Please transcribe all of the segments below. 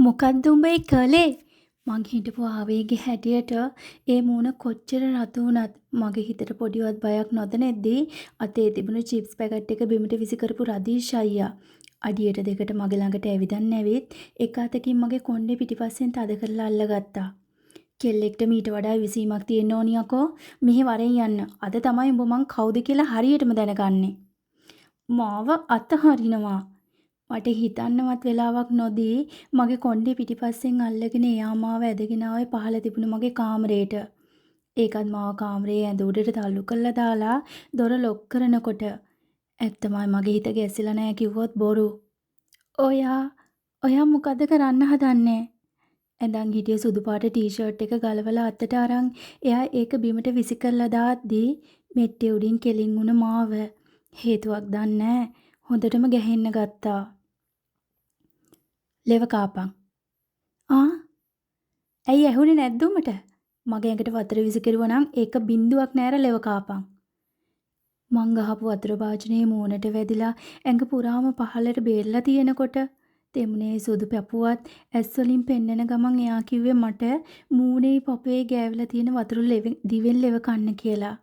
මොකද්ද උඹ ඒ කළේ? මං හිටපු ආවේගේ හැටියට ඒ මූණ කොච්චර රතු වුණත් මගේ හිතට පොඩිවත් බයක් නොදැනෙද්දී අතේ තිබුණු චිප්ස් පැකට් එක බිමට විසි කරපු රදීෂ් අයියා අඩියට දෙකට මගේ ළඟට ඇවිදන් ඇවිත් එක අතකින් මගේ කොණ්ඩේ පිටිපස්සෙන් තද කරලා අල්ලගත්තා. කෙල්ලෙක්ට මීට වඩා විසීමක් තියෙන්න ඕනි යකෝ. මෙහි වරෙන් යන්න. අද තමයි උඹ මං කවුද කියලා හරියටම දැනගන්නේ. මාව අතහරිනවා. මට හිතන්නවත් වෙලාවක් නොදී මගේ කොණ්ඩේ පිටිපස්සෙන් අල්ලගෙන එයා මාව ඇදගෙන ආවේ පහළ තිබුණු මගේ කාමරේට. ඒකත් මාව කාමරේ ඇඳ උඩට තල්ලු කරලා දාලා දොර ලොක් කරනකොට ඇත්තමයි මගේ හිත ගැසිලා නැහැ කිව්වොත් බොරු. ඔයා මොකද කරන්න හදන්නේ? ඇඳන් හිටිය සුදු පාට ටී-ෂර්ට් එක ගලවලා අතට අරන් එයා ඒක බිමට විසි කරලා දාද්දී මෙට්ටේ උඩින් කෙලින් වුණ මාව හේතුවක් දන්නේ නැහැ. හොඳටම ගැහෙන්න ගත්තා. ලෙව කාපන්. ඇයි ඇහුනේ නැද්ද උඹට? මගේ ඇඟට වතුර විසි කෙරුවා නම් ඒක බින්දුවක් නෑර ලෙව කාපන්. මං ගහපු වතුර භාජනයේ මූණට වැදිලා ඇඟ පුරාම පහළට බේරලා තියෙනකොට තෙමුනේ සුදු පැපුවත් ඇස් වලින් පෙන්නන ගමන් එයා කිව්වේ මට මූණේ පපුවේ ගෑවිලා තියෙන වතුර දිවෙන් ලෙව කන්න කියලා.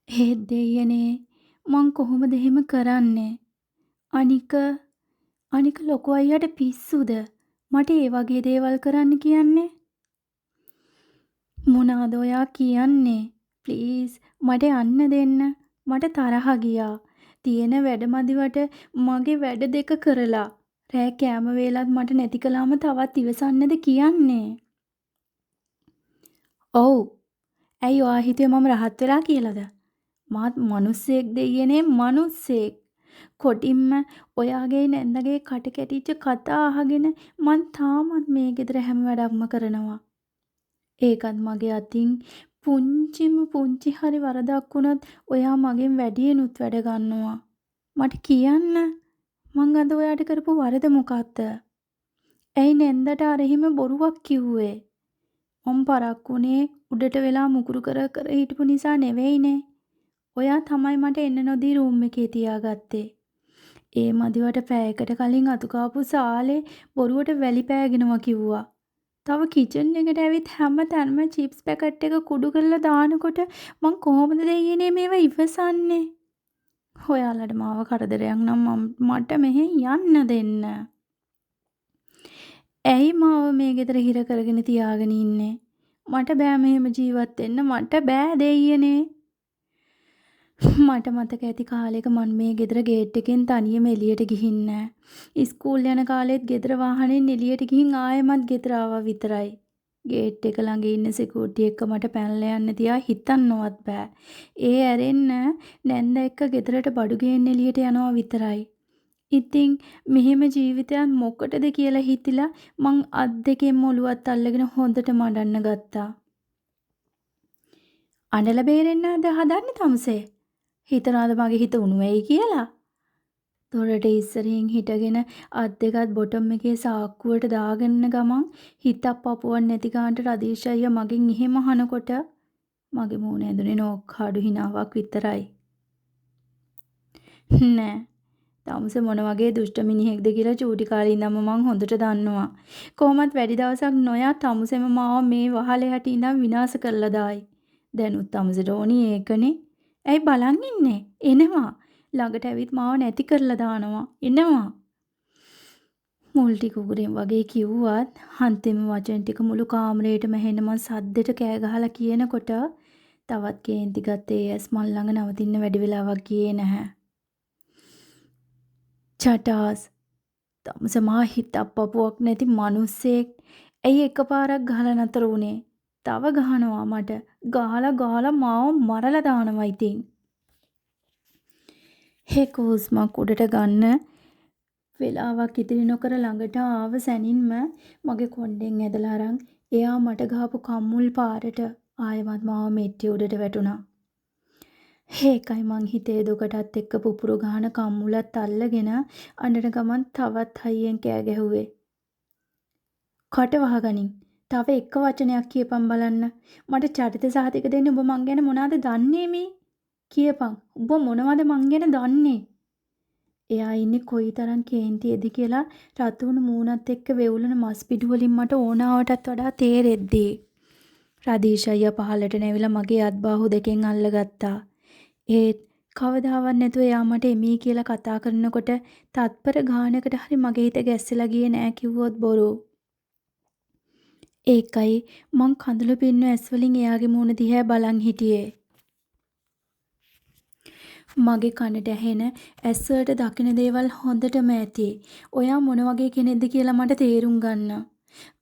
හේත් දෙයියනේ මං කොහොමද එහෙම කරන්නේ? අනික ලොකු අයියට පිස්සුද? මට ඒ වගේ දේවල් කරන්න කියන්නේ? මොනාද ඔයා කියන්නේ? ප්ලීස් මට යන්න දෙන්න. මට තරහ ගියා. තියෙන වැඩ මදිවට මගේ වැඩ දෙක කරලා රෑ කෑම වේලත් මට නැති කළාම තවත් ඉවසන්නද කියන්නේ? ඔව්. ඇයි ඔයා හිතුවේ මම රහත් වෙලා කියලාද? මාත් මිනිස්සෙක් දෙයියනේ මිනිස්සෙක්. කොටින්ම ඔයාගේ නැන්දගේ කට කැටිච්ච කතා අහගෙන මං තාමත් මේ ගෙදර හැම වැඩක්ම කරනවා. ඒකත් මගේ අතින් පුංචිම පුංචි හරි වරදක් වුණත් ඔයා මගෙන් වැඩියෙනුත් වැඩ ගන්නවා. මට කියන්න මං අද ඔයාට කරපු වරද මොකක්ද? ඇයි නැන්දට අර එහෙම බොරුවක් කිව්වේ? මං පරක්කුනේ උඩට වෙලා මුකුරු කර කර හිටපු නිසා නෙවෙයිනේ. ඔයා තමයි මට එන්න නොදී රූම් එකේ තියාගත්තේ. ඒ මදිවට පැයකට කලින් අතු කාපු සාලේ බොරුවට වැලි පෑගෙනවා කිව්වා. තව කිචන් එකට ඇවිත් හැම තැනම චිප්ස් පැකට් එක කුඩු කරලා දානකොට මං කොහොමද දෙයියනේ මේවා ඉවසන්නේ? ඔයාලට මාව කරදරයක් නම් මට මෙහෙන් යන්න දෙන්න. ඇයි මාව මේ ගෙදර හිර කරගෙන තියාගෙන ඉන්නේ? මට බෑ මෙහෙම ජීවත් වෙන්න. මට බෑ දෙයියනේ. මට මතක ඇති කාලෙක මන් මේ ගෙදර ගේට් එකෙන් තනියම එළියට ගිහින් නෑ. ඉස්කෝල් යන කාලෙත් ගෙදර වාහනෙන් එළියට ගිහින් ආයෙමත් ගෙදර ආවා විතරයි. ගේට් එක ළඟ ඉන්න සිකියුරිටි එක්ක මට පැනලා යන්න තියා හිතන්නවත් බෑ. ඒ ඇරෙන්න නැන්ද එක්ක ගෙදරට බඩු ගේන්න එළියට යනවා විතරයි. ඉතින් මෙහෙම ජීවිතයක් මොකටද කියලා හිතිලා මං අත් දෙකෙන් ඔලුවත් අල්ලගෙන හොඳට මඩන්න ගත්තා. අඬලා බේරෙන්නද හදන්නේ තමුසේ? හිතනවාද මගේ හිත උණු වෙයි කියලා? දොරට ඉස්සරින් හිටගෙන අත් දෙකත් බොටම් එකේ සාක්කුවට දාගෙන ගමන් හිතක් පපුවක් නැති ගානට රදීෂ් අයියා මගෙන් එහෙම අහනකොට මගේ මූණ ඇඳුනේ නෝක්කාඩු හිනාවක් විතරයි. නෑ. තමුසේ මොන වගේ දුෂ්ට මිනිහෙක්ද කියලා චූටි කාලේ ඉඳන්ම මං හොඳට දන්නවා. කොහොමත් වැඩි දවසක් නොයා තමුසෙම මාව මේ වහලේ හැටි ඉඳන් විනාශ කරලා දායි. දැනුත් තමුසේට ඕනි ඒකනේ. ඇයි බලන් ඉන්නේ? එනවා. ළඟට ඇවිත් මාව නැති කරලා දානවා. එනවා. මුල් ටික උගුරෙන් වගේ කිව්වත් අන්තිම වචන ටික මුළු කාමරේටම ඇහෙන්න මං සද්දෙට කෑ ගහලා කියනකොට තවත් කේන්ති ගත්තේ ඇස් මල් ළඟ නවතින්න වැඩි වෙලාවක් ගියේ නැහැ. චටාස් තමුසේ මා හිතක් පපුවක් නැති මිනිස්සෙක්. ඇයි එකපාරක් ගහලා නතර වුනේ? තව ගහනවා මට. ගහලා මාව මරලා දානවා ඉතින්. හේක හුස්මක් උඩට ගන්න වෙලාවක් ඉතිරි නොකර ළඟට ආව සැනින්ම මගේ කොණ්ඩෙන් ඇදලා අරන් එයා මට ගහපු කම්මුල් පාරට ආයෙමත් මාව මෙට්ටිය උඩට වැටුණා. ඒකයි මං හිතේ දුකටත් එක්ක පුපුරු ගහන කම්මුලත් අල්ලගෙන අඬන ගමන් තවත් හයියෙන් කෑ ගැහුවේ. කට වහගනින්. තව එක වචනයක් කියපන් බලන්න. මට චරිත සහතික දෙන්න ඔබ මං ගැන මොනවද දන්නේ මේ? කියපන්. ඔබ මොනවද මං ගැන දන්නේ? එයා ඉන්නේ කොයිතරම් කේන්තියේද කියලා රතුණු මූණත් එක්ක වෙවුලන මස් පිඩු වලින් මට ඕනාවටත් වඩා තේරෙද්දී රදීෂ් අයියා පහළට නැවිලා මගේ අත්බාහුව දෙකෙන් අල්ලගත්තා. ඒත් කවදාවත් නැතුව එයා මට එමී කියලා කතා කරනකොට තත්පර ගානකට හරි මගේ හිත ගැස්සලා ගියේ නෑ කිව්වොත් බොරු. ඒකයි මං කඳුළු පින්නු ඇස් වලින් එයාගේ මූණ දිහා බලන් හිටියේ. මගේ කනට ඇහෙන ඇස් වලට දකින දේවල් හොඳටම ඇති. ඔයා මොන වගේ කෙනෙක්ද කියලා මට තේරුම් ගන්න.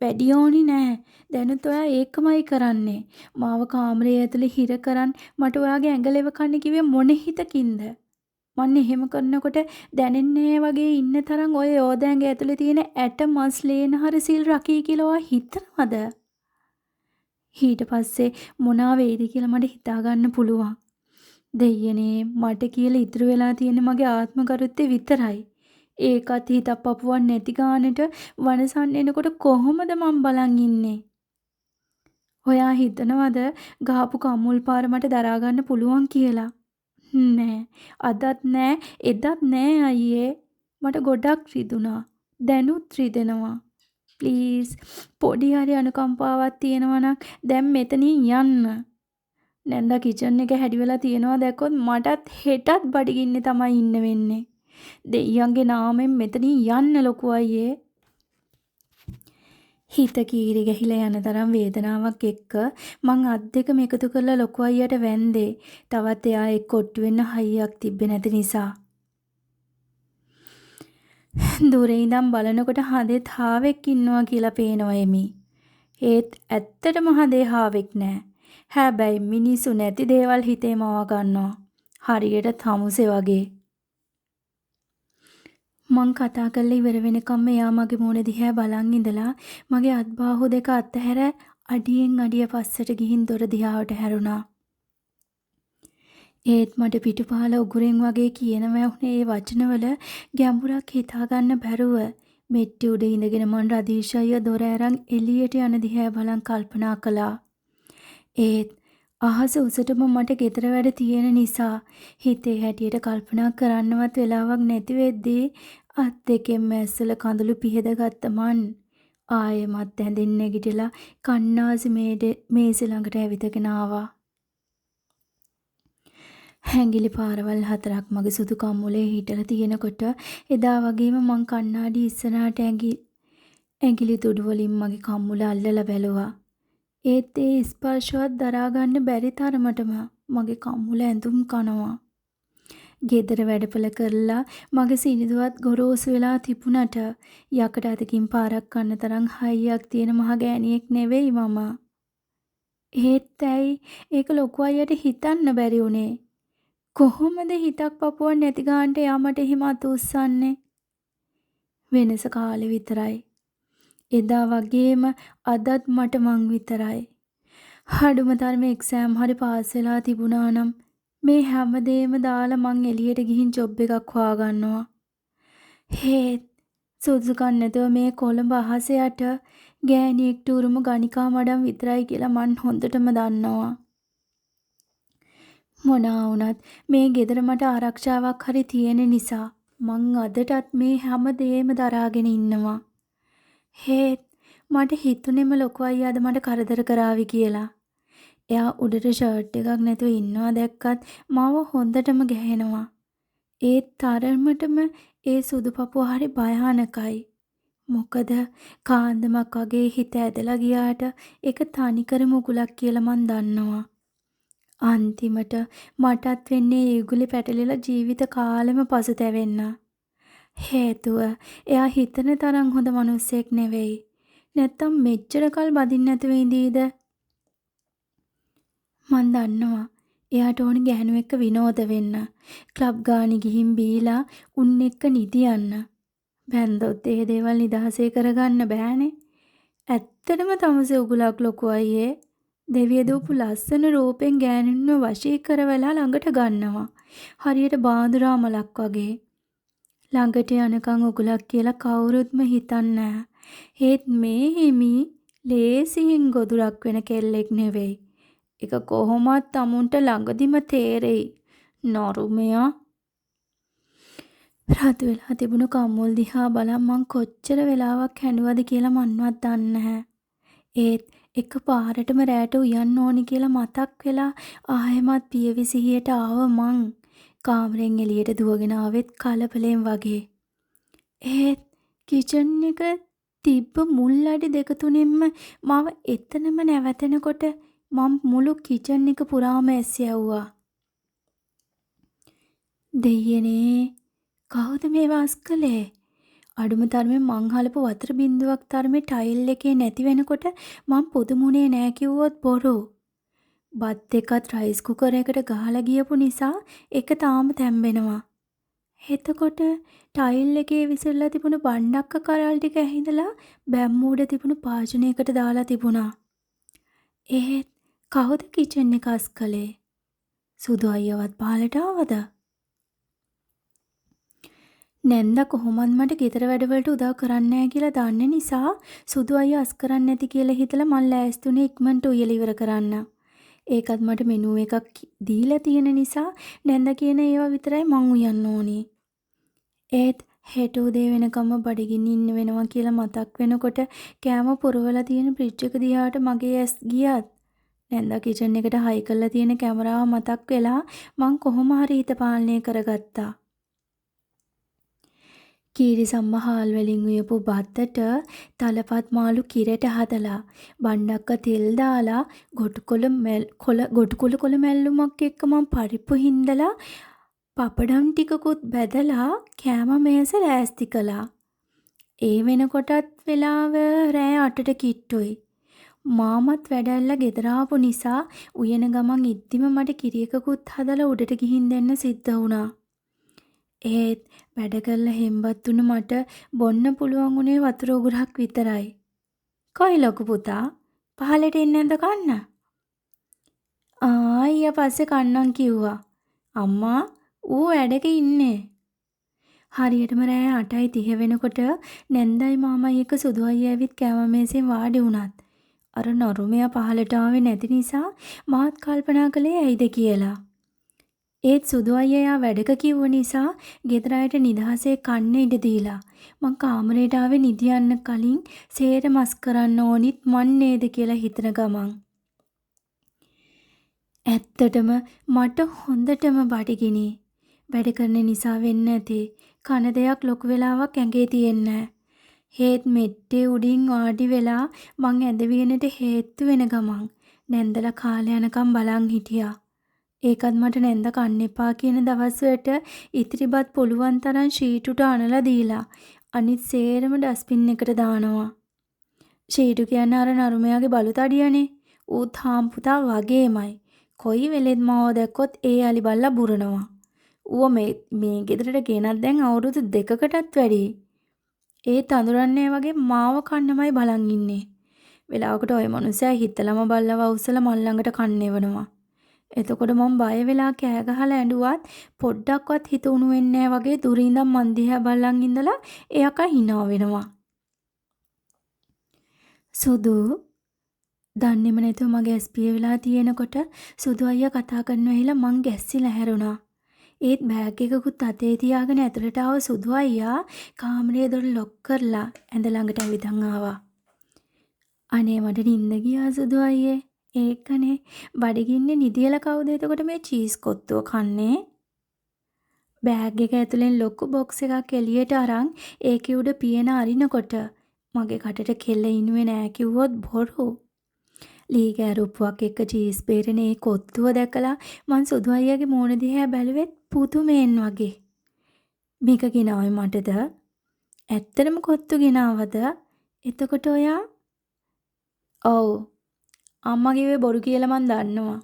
වැඩි ඕනි නෑ. දැනුත් ඔයා ඒකමයි කරන්නේ. මාව කාමරයේ ඇතුලේ හිර කරන් මට ඔයාගේ ඇඟලෙව කන්න කිව්වේ මොන හිතකින්ද? මන්න එහෙම කරනකොට දැනෙන්නේ වගේ ඉන්න තරම් ඔය යෝධයන්ග ඇතුලේ තියෙන ඇට මස් ලේන හරි සිල් රකී කියලා ඔයා හිතනවද? ඊට පස්සේ මොනවා වෙයිද කියලා මට හිතා ගන්න පුළුවන්. දෙයියනේ මට කියලා ඉතුරු වෙලා තියෙන මගේ ආත්ම කරුත්තේ විතරයි. ඒකත් හිතක් පපුවක් නැති ගානට වනසන්න එනකොට කොහොමද මං බලන් ඉන්නේ? ඔයා හිතනවද ගහපු කම්මුල් පාර මට දරා ගන්න පුළුවන් කියලා? නෑ. අදත් නෑ, එදත් නෑ අයියේ. මට ගොඩක් රිදුනා. දැනුත් රිදෙනවා. ප්ලීස් පොඩි හරි අනුකම්පාවක් තියෙනවා නම් දැන් මෙතනින් යන්න. නැන්දා කිචන් එක හැඩි වෙලා තියනවා දැක්කොත් මටත් හෙටත් බඩගින්නේ තමයි ඉන්න වෙන්නේ. දෙයියන්ගේ නාමයෙන් මෙතනින් යන්න ලොකු අයියේ. හිත කීරි ගහිලා යන තරම් වේදනාවක් එක්ක මං අත් දෙකම එකතු කරලා ලොකු අයියට වැන්දේ. තවත් එයා එක්ක ඔට්ටු වෙන්න හයියක් තිබ්බේ නැති නිසා. දුරේ ඉඳන් බලනකොට හදේ හාවෙක් ඉන්නවා කියලා පේනවා එමි. ඒත් ඇත්තටම හදේ හාවෙක් නෑ. හැබැයි මිනිසු නැති දේවල් හිතේ මවා ගන්නවා. හරියට තමුසේ වගේ. මං කතා කරලා ඉවර වෙනකම්ම එයා මගේ මූණ දිහා බලන් ඉඳලා මගේ අත්බාහුව දෙක අතහැර අඩියෙන් අඩිය පස්සට ගිහින් දොර දිහාවට හැරුණා. ඒත් මට පිටුපහල උගුරෙන් වගේ කියනවා වුණේ ඒ වචනවල ගැඹුරක් හිතා ගන්න බැරුව මෙට්ටි උඩ ඉඳගෙන මං රදීෂ් අයියා දොර ඇරන් එළියට යන දිහා බලන් කල්පනා කළා. ඒත් අහස උසටම මට ගෙදර වැඩ තියෙන නිසා හිතේ හැටියට කල්පනා කරන්නවත් වෙලාවක් නැති වෙද්දී අත් දෙකෙන් මැස්සල කඳුළු පිහදගත්ත මන් ආයෙමත් ඇඳෙන් නැගිටලා කන්නාසි මේසෙ ළඟට ඇවිදගෙන ආවා. හැංගිලි පාරවල් 4ක් මගේ සුදු කම්මුලේ හිටලා තියෙනකොට එදා වගේම මං කණ්ණාඩි ඉස්සරහට ඇඟිලි තුඩු වලින් මගේ කම්මුල අල්ලලා බැලුවා. ඒත් ඒ ස්පර්ශවත් දරා ගන්න බැරි තරමටම මගේ කම්මුල ඇඳුම් කනවා. ගෙදර වැඩපල කරලා මගේ සිනිදුවත් ගොරෝසු වෙලා තිබුණට යකඩ අතකින් පාරක් කන්න තරම් හයියක් තියෙන මහ ගෑණියෙක් නෙවෙයි මම. ඒත් ඇයි ඒක ලොකු අයියට හිතන්න බැරි උනේ? කොහොමද හිතක් පපුවක් නැති ගානට යා මට එහෙම අත උස්සන්නේ? වෙනස කාලේ විතරයි. එදා වගේම අදත් මට මං විතරයි. හඩුම තරමේ එක්සෑම් හරි පාස් වෙලා තිබුණා නම් මේ හැමදේම දාලා මං එළියට ගිහින් ජොබ් එකක් හොයාගන්නවා. හේත් සුදුසුකම් නැතුව මේ කොළඹ අහස යට ගෑණියෙක්ට උරුම ගණිකා මඩම් විතරයි කියලා මං හොඳටම දන්නවා. මොනවා වුණත් මේ ගෙදර මට ආරක්ෂාවක් හරි තියෙන නිසා මං අදටත් මේ හැමදේම දරාගෙන ඉන්නවා. හේත් මට හිතුනේම ලොකු අයියාද මට කරදර කරાવી කියලා. එයා උඩට ෂර්ට් එකක් නැතුව ඉන්නවා දැක්කත් මාව හොඳටම ගැහෙනවා. ඒ තරමටම ඒ සුදු පපුව හරි භයානකයි. මොකද කාන්දමක් වගේ හිත ඇදලා ගියාට ඒක තනිකර මුගුලක් කියලා මන් දන්නවා. අන්තිමට මටත් වෙන්නේ ඒ උගුලේ පැටලිලා ජීවිත කාලෙම පසුතැවෙන්න. හේතුව එයා හිතන තරම් හොඳ මිනිස්සෙක් නෙවෙයි. නැත්තම් මෙච්චර කල් බදින්න නැතුව ඉඳීද? මන් දන්නවා එයාට ඕනි ගැහණු එක්ක විනෝද වෙන්න. ක්ලබ් ගානි ගිහින් බීලා උන් එක්ක නිදියන්න. බැන්දොත් ඒ දේවල් නිදහසේ කරගන්න බෑනේ. ඇත්තටම තමසේ උගුලක් ලොකු අයියේ. දෙවිය දූපු ලස්සන රූපෙන් ගෑනුන්ව වශී කරවලා ළඟට ගන්නවා. හරියට බාඳුරාමලක් වගේ. ළඟට යනකම් උගුලක් කියලා කවුරුත්ම හිතන්නේ නැහැ. ඒත් මේ හිමි ලේසියෙන් ගොදුරක් වෙන කෙල්ලෙක් නෙවෙයි. ඒක කොහොමත් අමුන්ට ළඟදිම තේරෙයි. නරුමයා රතු වෙලා තිබුණු කම්මුල් දිහා බලන් මං කොච්චර වෙලාවක් හැඬුවද කියලා මන්වත් දන්නේ නැහැ. ඒත් එකපාරටම රෑට උයන්න ඕනි කියලා මතක් වෙලා ආයෙමත් පියවි සිහියට ආව මං කාමරෙන් එළියට දුවගෙන ආවෙත් කලබලෙන් වගේ. ඒත් කිචන් එක තිබ්බ මුල් අඩි දෙක තුනින්ම මාව එතනම නැවතෙනකොට මම මුළු කිචන් එක පුරාම ඇස්සෙව්වා. දෙයියනේ කවුද මේව අස් කළේ? අඩුම තරමේ මං හලපු වතුර බින්දුවක් තරමේ ටයිල් එකේ නැති වෙනකොට මං පුදුමුනේ නෑ කිව්වොත් බොරු. බත් එකත් රයිස් කුකර් එකට ගහලා ගියපු නිසා ඒක තාම තැම්බෙනවා. එතකොට ටයිල් එකේ විසිරලා තිබුණු බණ්ඩක්ක කරල් ටික ඇහිඳලා බැම්මූඩ තිබුණු පාෂණයකට දාලා තිබුණා. ඒත් කවුද කිචන් එක අස් කළේ? සුදු අයියවත් පහලට ආවද? නැන්දා කොහොමත් මට ගෙදර වැඩවලට උදව් කරන්නේ නැහැ කියලා දන්න නිසා සුදු අයියා අස් කරන්නේ නැති කියලා හිතලා මං ලෑස්තුනේ ඉක්මනට උයලා ඉවර කරන්න. ඒකත් මට මෙනු එකක් දීලා තියෙන නිසා නැන්දා කියන ඒවා විතරයි මං උයන්න ඕනේ. ඒත් හෙට උදේ වෙනකම්ම බඩගින්න ඉන්න වෙනවා කියලා මතක් වෙනකොට කෑම පුරවලා තියෙන ෆ්‍රිජ් එක දිහාට මගේ ඇස් ගියත් නැන්දා කිචන් එකට හයි කරලා තියෙන කැමරාව මතක් වෙලා මං කොහොම හරි හිත පාලනය කරගත්තා. කීරි සම්මහාල් වලින් උයපු බත්තට තලපත් මාළු කිරට හදලා බණ්ඩක්ක තෙල් දාලා ගොටුකොළ කොළ මැල්ලුමක් එක්ක මම පරිප්පු හින්දලා පපඩම් ටිකකුත් බැදලා කෑම මේස ලෑස්ති කළා. ඒ වෙනකොටත් වෙලාව රෑ 8ට කිට්ටුයි. මාමත් වැඩැල්ලා ගෙදර ආපු නිසා උයන ගමන් ඉද්දිම මට කිරි එකකුත් හදලා උඩට ගිහින් දෙන්න සිද්ධ වුණා. ඒත් වැඩ කරලා හෙම්බත් වුණ මට බොන්න පුළුවන් උනේ වතුර උගුරක් විතරයි. කොයි ලොකු පුතා පහලට එන්නේ නැද්ද කන්න? අයියා පස්සේ කන්නම් කිව්වා. අම්මා ඌ වැඩක ඉන්නේ. හරියටම රෑ 8:30 වෙනකොට නැන්දයි මාමයි එක සුදු අයියා ඇවිත් කෑම මේසෙන් වාඩි වුණත් අර නරුමයා පහලට ආවේ නැති නිසා මාත් කල්පනා කළේ ඇයිද කියලා. ඒත් සුදු අයියා වැඩක කිව්ව නිසා ගෙදර අයට නිදහසේ කන්න ඉඩ දීලා මං කාමරේට ආවේ නිදියන්න කලින් සේර මස් කරන්න ඕනිත් මන් නේද කියලා හිතන ගමන් ඇත්තටම මට හොඳටම බඩගිනි. වැඩ කරන නිසා වෙන්න ඇති කන දෙයක් ලොකු වෙලාවක් ඇඟේ තියෙන්නේ. හේත් මෙට්ටේ උඩින් වාඩි වෙලා මං ඇදවියනට හේතු වෙන ගමන් නැන්දලා කාලේ යනකම් බලන් හිටියා. ඒකත් මට නැන්ද කන්න එපා කියන දවස්වලට ඉතිරිබත් පුළුවන් තරම් ෂීටුට අනලා දීලා අනිත් සේරම ඩස්බින් එකට දානවා. ෂීටු කියන්නේ අර නරුමයාගේ බලුතඩියනේ. ඌත් හාම්පුතා වගේමයි. කොයි වෙලෙත් මාව දැක්කොත් ඒ අලි බල්ලා බුරනවා. ඌව මේ ගෙදරට ගෙනත් දැන් අවුරුදු 2කටත් වැඩි. ඒ තඳුරන්නේ වගේ මාව කන්නමයි බලන් ඉන්නේ. වෙලාවකට ওই මනුස්සයා හිතලම බල්ලව අවුස්සලා මල් ළඟට කන්නේවනවා. එතකොට මම බය වෙලා කෑ ගහලා ඇඬුවත් පොඩ්ඩක්වත් හිත උණු වෙන්නේ නැහැ වගේ දුරින් ඉඳන් මන් දිහා බලන් ඉඳලා එයාක hina වෙනවා. සුදු දන්නේම නැතුව මගේ ඇස් පිය වෙලා තියෙනකොට සුදු අයියා කතා කරනවා ඇහිලා මං ගැස්සිලා හැරුණා. ඒත් බෑග් එකකුත් අතේ තියාගෙන ඇතුළට ආව සුදු අයියා කාමරේ දොර ලොක් කරලා ඇඳ ළඟට ඇවිදන් ආවා. අනේ මට නිින්ද ගියා සුදු අයියේ. ඒකනේ බඩගින්නේ නිදියලා කවුද එතකොට මේ චීස් කොත්තුව කන්නේ? බෑග් එක ඇතුලෙන් ලොකු බොක්ස් එකක් එළියට අරන් ඒකේ උඩ පියන අරිනකොට මගේ කටට කෙල ඉනුවේ නෑ කිව්වොත් බොරු. ලී කෑරුප්පුවක් එක්ක චීස් බේරෙන ඒ කොත්තුව දැකලා මං සුදු අයියාගේ මූණ දිහා බැලුවෙත් පුදුමෙන් වගේ. මේක ගෙනාවේ මටද? ඇත්තටම කොත්තු ගෙනාවද? එතකොට ඔයා? ඔව්. අම්මා කිව්වේ බොරු කියලා මං දන්නවා.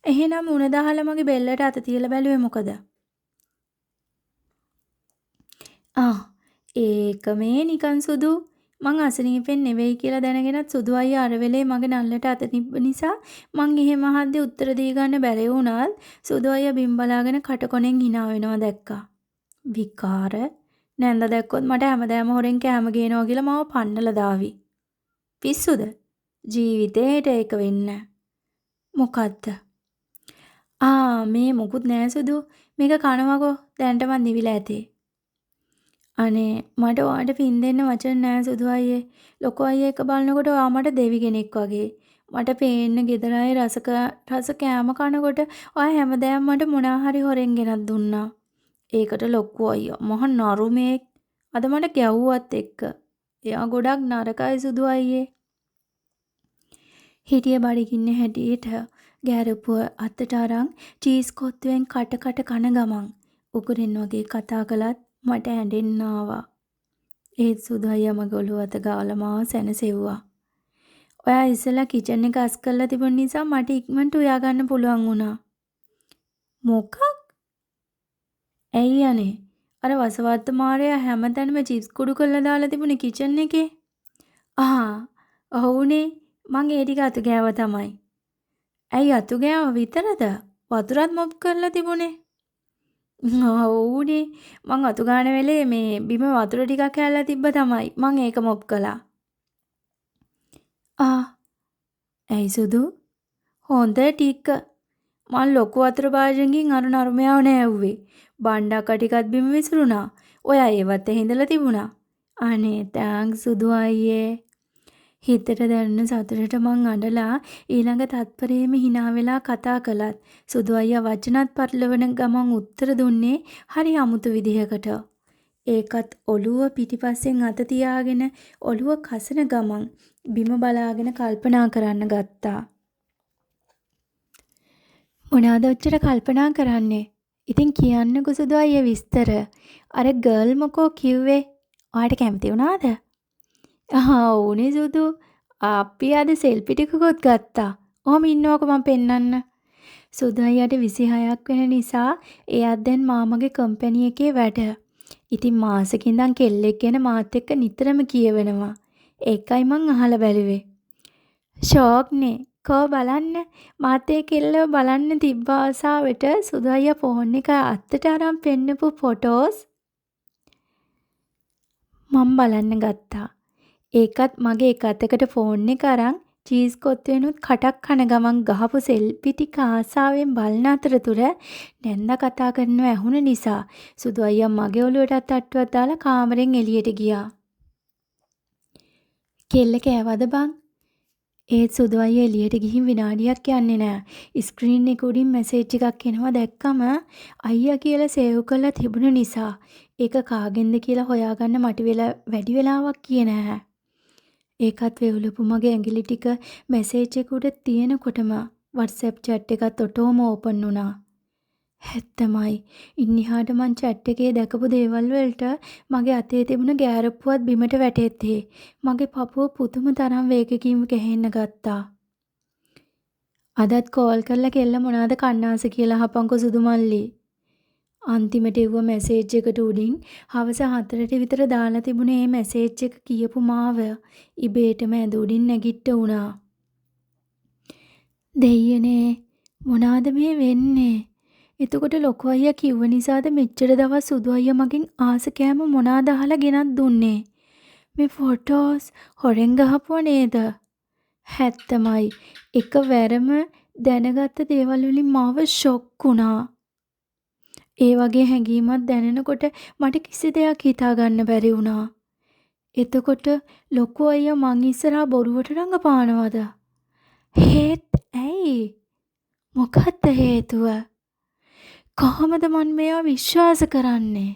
එහෙනම් උණ දහලා මගේ බෙල්ලට අත තියලා බැලුවේ මොකද? ඒක මේ නිකන් සුදු මං අසනීපෙන් නෙවෙයි කියලා දැනගෙනත් සුදු අයියා අර වෙලේ මගේ නල්ලට අත තිබ්බ නිසා මං එහෙම අහද්දි උත්තර දී ගන්න බැරි වුණත් සුදු අයියා බිම් බලාගෙන කටකොණෙන් hina වෙනවා දැක්කා. විකාර නැන්ද දැක්කොත් මට හැමදාම හොරෙන් කෑම ගේනවා කියලා මාව පන්නලා දාවි. පිස්සුද? ජීවිතේට ඒක වෙන්නේ. මොකද්ද? මේ මොකුත් නෑ සුදු. මේක කනවකෝ දැනටමත් නිවිලා ඇති. අනේ මට ඔයාට පින් දෙන්න වචන නෑ සුදු අයියේ. ලොකු අයියා එක බලනකොට ඔයා මට දෙවි කෙනෙක් වගේ. මට පේන්න ගෙදර අය රස කෑම කනකොට ඔයා හැමදාම මට මොනා හරි හොරෙන් ගෙනත් දුන්නා. ඒකට ලොකු අයියා මහ නරුමෙක්. අද මට ගැව්වත් එක්ක. එයා ගොඩක් නරකයි සුදු අයියේ. හිටිය බඩගින්න හැටියට ගෑරපුව අතට අරන් චීස් කොත්තුවෙන් කට කන ගමන් උකුරෙන් වගේ කතා කළත් මට ඇඬෙන්න ආවා. ඒත් සුදු අයියා මගේ ඔළුව අත ගාලා මාව සැනසෙව්වා. ඔයා ඉස්සෙල්ලා කිචන් එක අස් කරලා තිබුණ නිසා මට ඉක්මනට උයා ගන්න පුළුවන් වුණා. මොකක්? ඇයි අනේ? අර වසවත්ත මාරයා හැමතැනම චිප්ස් කුඩු කරලා දාලා තිබුණේ කිචන් එකේ. ඔව්නේ. මං ඒ ටික අතු ගෑවා තමයි. ඇයි අතු ගෑව විතරද? වතුරත් මොප් කරලා තිබුණේ. ඔව්නේ. මං අතු ගන්න වෙලේ මේ බිම වතුර ටිකක් හැල්ලා තිබ්බ තමයි. මං ඒක මොප් කළා. ඇයි සුදු? හොඳ ටික. මං ලොකු වතුර භාජනකින් අර නරුමයාව නෑව්වේ. බණ්ඩක්ක ටිකත් බිම විසිරුණා. ඔයා ඒවත් හිඳලා තිබුණා. අනේ තෑන්ක්ස් සුදු අයියේ. හිතට දැනෙන සතුටට මං අඬලා ඊළඟ තත්පරයේම hina වෙලා කතා කළත් සුදු අයියා වචනත් පටලවන ගමන් උත්තර දුන්නේ හරි අමුතු විදිහකට. ඒකත් ඔළුව පිටිපස්සෙන් අත තියාගෙන ඔළුව කසන ගමන් බිම බලාගෙන කල්පනා කරන්න ගත්තා. මොනවාද ඔච්චර කල්පනා කරන්නේ? ඉතින් කියන්නකෝ සුදු අයියා විස්තර. අර ගර්ල් මොකෝ කිව්වේ? ඔයාට කැමති වුණාද? ඕනේ සුදු. අපි අද සෙල්ෆි ටිකකුත් ගත්තා. ඔහම ඉන්නවකෝ මම පෙන්නන්න. සුදු අයියාට 26ක් වෙන නිසා එයාත් දැන් මාමගේ කම්පැනි එකේ වැඩ. ඉතින් මාසෙක ඉඳන් කෙල්ලෙක් ගැන මාත් එක්ක නිතරම කියවෙනවා. ඒකයි මං අහලා බැලුවේ. ෂෝක්නේ. කෝ බලන්න මාත් ඒ කෙල්ලව බලන්න තිබ්බ ආසාවට සුදු අයියා ෆෝන් එක අත්තට අරන් පෙන්නපු ෆොටෝස් මම බලන්න ගත්තා. ඒකත් මගේ එක අතකට ෆෝන් එක අරන් චීස් කොත්තුවෙනුත් කටක් කන ගමන් ගහපු සෙල්ෆි ටික ආසාවෙන් බලන අතරතුර නැන්දා කතා කරනව ඇහුණ නිසා සුදු අයියා මගේ ඔළුවටත් තට්ටුවක් දාලා කාමරෙන් එළියට ගියා. කෙල්ල කෑවද බං? ඒත් සුදු අයියා එළියට ගිහින් විනාඩියක් යන්නේ නෑ. ස්ක්‍රීන් එක උඩින් මැසේජ් එකක් එනවා දැක්කම අයියා කියලා සේව් කරලා තිබුණ නිසා ඒක කාගෙන්ද කියලා හොයාගන්න මට වැඩි වෙලාවක් ගියේ නෑ. ඒකත් වෙවුලපු මගේ ඇඟිලි ටික මැසේජ් එක උඩ තියෙනකොටම WhatsApp chat එකත් ඔටෝම ඕපන් වුණා. හැත්තමයි ඉන්නිහාට මං chat එකේ දැකපු දේවල් වලට මගේ අතේ තිබුණ ගෑරප්පුවත් බිමට වැටෙත්තේ. මගේ පපුව පුදුම තරම් වේගකින් ගැහෙන්න ගත්තා. අදත් කෝල් කරලා කෙල්ල මොනවාද කන්නාස කියලා අහපන්කෝ සුදු මල්ලි. අන්තිමට එව්ව මැසේජ් එකට උඩින් හවස 4ට විතර දාලා තිබුණේ මේ මැසේජ් එක කියපු මාව ඉබේටම ඇඳ උඩින් නැගිට්ට වුණා. දෙයියනේ මොනවාද මේ වෙන්නේ? එතකොට ලොකු අයියා කිව්ව නිසාද මෙච්චර දවස් සුදු අයියා මගෙන් ආස කෑම මොනවාද අහලා ගෙනත් දුන්නේ? මේ ෆොටෝස් හොරෙන් ගහපුවා නේද? හැත්තමයි එකවරම දැනගත්ත දේවල් වලින් මාව ෂොක් වුණා. ඒ වගේ හැඟීමක් දැනෙනකොට මට කිසි දෙයක් හිතා ගන්න බැරි වුණා. එතකොට ලොකු අයියා මං ඉස්සරහා බොරුවට රඟපානවද? හේත් ඇයි? මොකක්ද හේතුව? කොහොමද මන් මේවා විශ්වාස කරන්නේ?